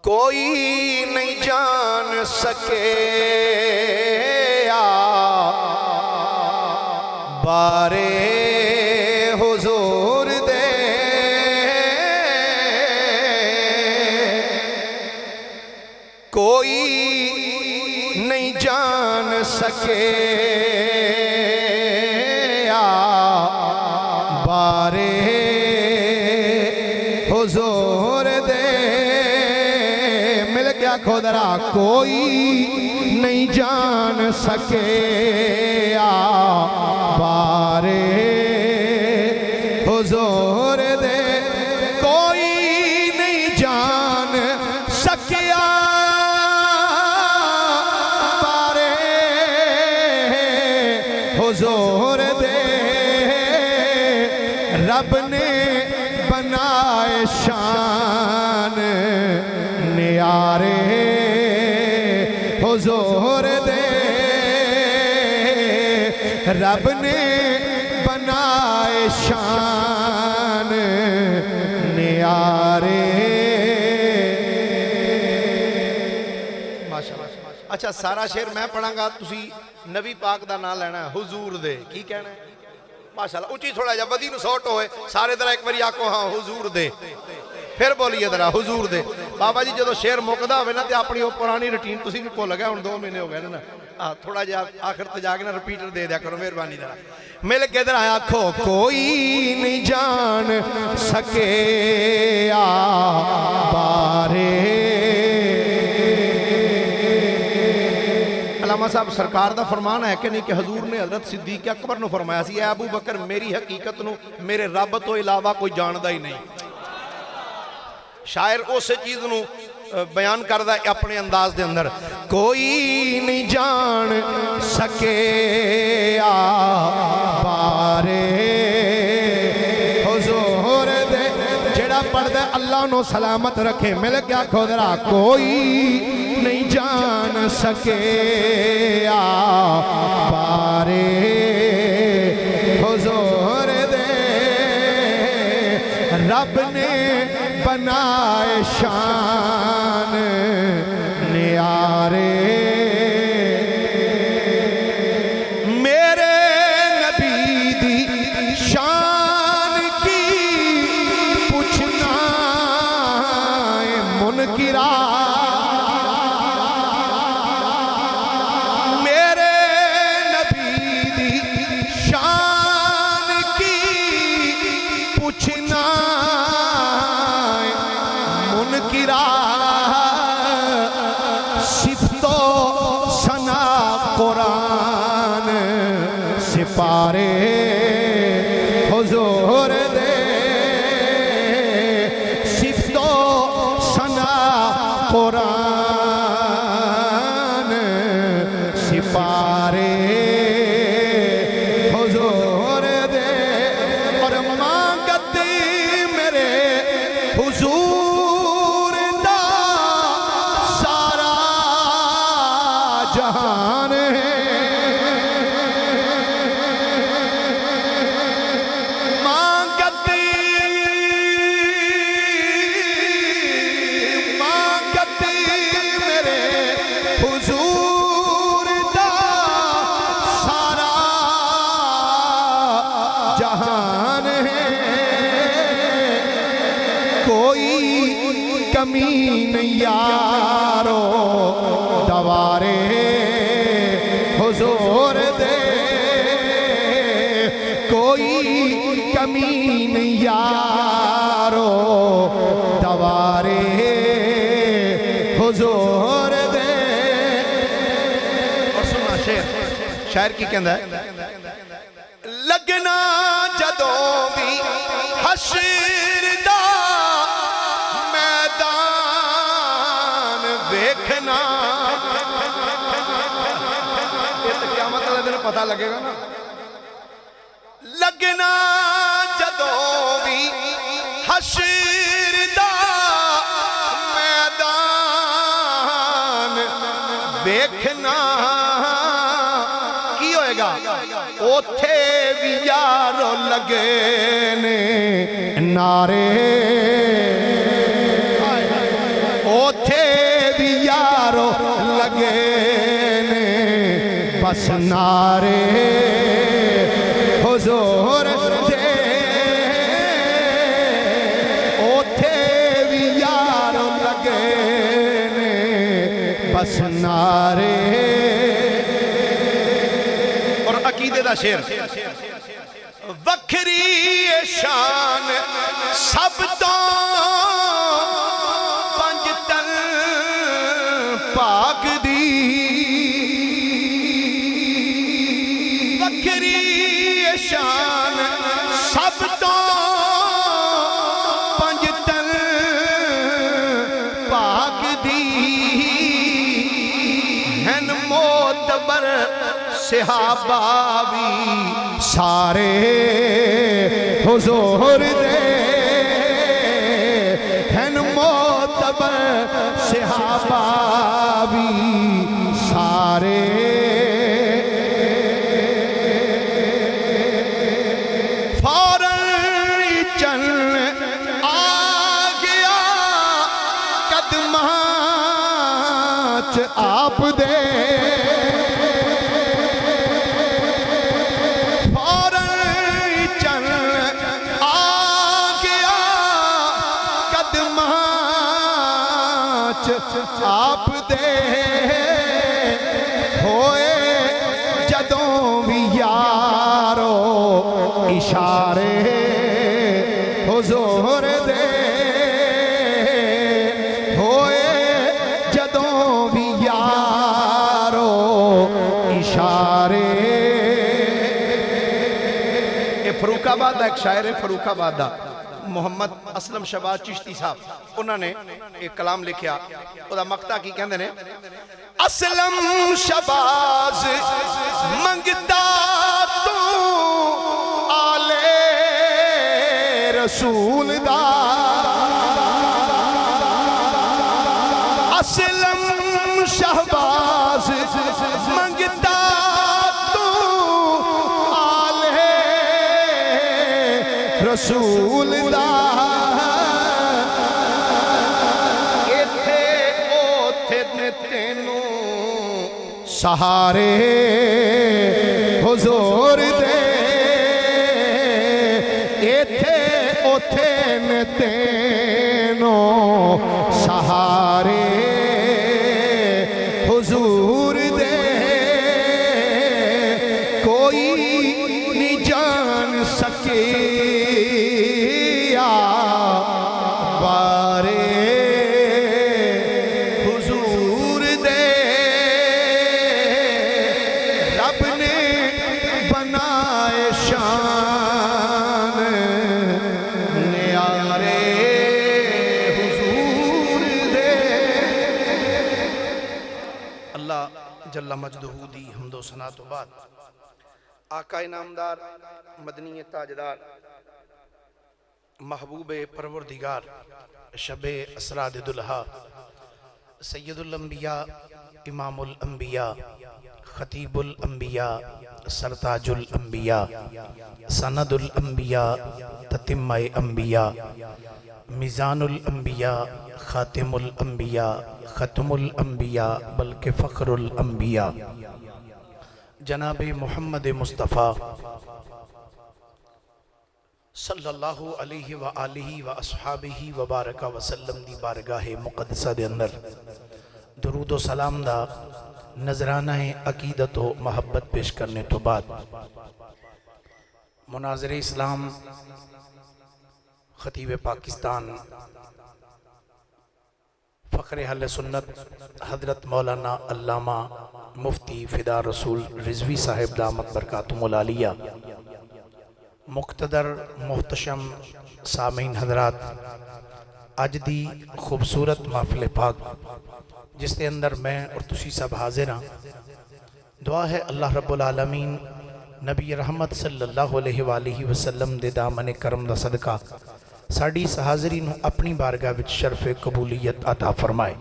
کوئی نہیں جان سکے بارے حضور دے کوئی نہیں جان سکے بارے حضور دے مل گیا کھودرا کوئی نہیں جان سکے بارے حضور دے کوئی نہیں جان سکیا بارے حضور دے رب نے بنائے شان نیارے حضور دے رب نے بنائے شان نیارے اچھا سارا شعر میں پڑھاں گا تسی نبی پاک دا نام لینا ہے حضور دے کی کہنا ہے ماشاءاللہ اچھی تھوڑا جا بدی نو سوٹ ہوئے سارے درہ ایک باری آکو ہاں حضور دے پھر بولیے درہ حضور دے بابا جی جدو شعر موقدہ ہوئے نا تے اپنی پرانی روٹین تسی بھی کو لگا ان 2 مہینے ہو گئے نا تھوڑا جا آخر تے جا کے نا ریپیٹر دے دیا کرو مہربانی درہ مل کے درہ آکھو کوئی نہیں جان سکے بارے علامہ صاحب سرکار دا فرمان ہے کہ نہیں کہ حضور نے حضرت صدیق اکبر نو فرمایا سی اے ابو بکر میری حقیقت نو میرے رب تو علاوہ کوئی جاندہ ہی نہیں شاعر اسے چیز نو بیان کردہ اپنے انداز دے اندر کوئی نہیں جان سکے بارے حضور دے جڑا پڑھ دے اللہ نو سلامت رکھے مل گیا کھودرا کوئی نہیں جان سکے بارے حضور دے رب نے بنائے شان نیارے میرے نبی دی شان کی پوچھنا منکرہ صفت و ثنا قرآن سپارے حضور دے صفت و ثنا قرآن سپارے حضور دے اور مانگت میرے حضور جہان ہے مانگتی میرے حضور دا سارا جہان ہے کوئی کمی نہیں یارو دوارے حضور دے کوئی کمی نہیں یارو دوارے حضور دے اور سننا شاعر کی کہندہ ہے لگنا جدوں بھی حشر دا میدان ویکھنا پتہ لگے گا نا لگنا جدوں بھی حشر دا میدان ویکھنا کی ہوئے گا اوتھے بھی یارو لگے نے نعرے اوتھے بس نعرے حضور دے اوتھے بھی یار لگے نے بس نعرے. اور عقیدے دا شعر وکھری شان سب تو پنجتن پاک دی وکھری شان سب تو پنجتن پاک دی ہن معتبر صحابہ بھی سارے حضور دے ہن معتبر صحابہ بھی سارے فوراً چل آ گیا قدماں چ آپ دے آپ دے ہوئے جدوں بھی یارو اشارے حضور دے ہوئے جدوں بھی یارو اشارے. یہ فروخ آباد دا ایک شاعر ہے فروخ آباد دا محمد اسلم شہباز چشتی صاحب انہوں نے ایک کلام لکھیا او دا مقطع کی کہندے نے اسلم شہباز منگتا تو آلے رسول دا اسلم شہباز منگتا تو آلے رسول دا سہارے حضور دے ایتھے اوتھے نے تینوں سہارے حضور دے کوئی نہیں جان سکے جل مجدہو دی حمد و ثنا تو بعد آقا انعامدار مدنی تاجدار محبوب پروردگار شب اسراد دلہا سید الانبیاء امام الانبیاء خطیب الانبیاء سرتاج الانبیاء سند الانبیاء تتمہ انبیاء میزان الانبیاء خاتم الانبیاء ختم الانبیاء بلکہ فخر الانبیاء جناب محمد مصطفیٰ صلی اللہ علیہ وآلہ واصحابہ وبارک وسلم دی بارگاہ مقدسہ دے اندر درود و سلام دا نظرانہ عقیدت و محبت پیش کرنے تو بعد مناظر اسلام خطیب پاکستان فخر اہل سنت حضرت مولانا علامہ مفتی فدا رسول رضوی صاحب دامت برکاتہم العالیہ مقتدر محتشم سامعین حضرات اج دی خوبصورت محفل پاک جس کے اندر میں اور تسی سب حاضر ہاں دعا ہے اللہ رب العالمین نبی رحمت صلی اللہ علیہ وآلہ وسلم دے دامن کرم دا صدقہ ساڑی سحاضرین اپنی بارگاہ وچ شرف قبولیت عطا فرمائے.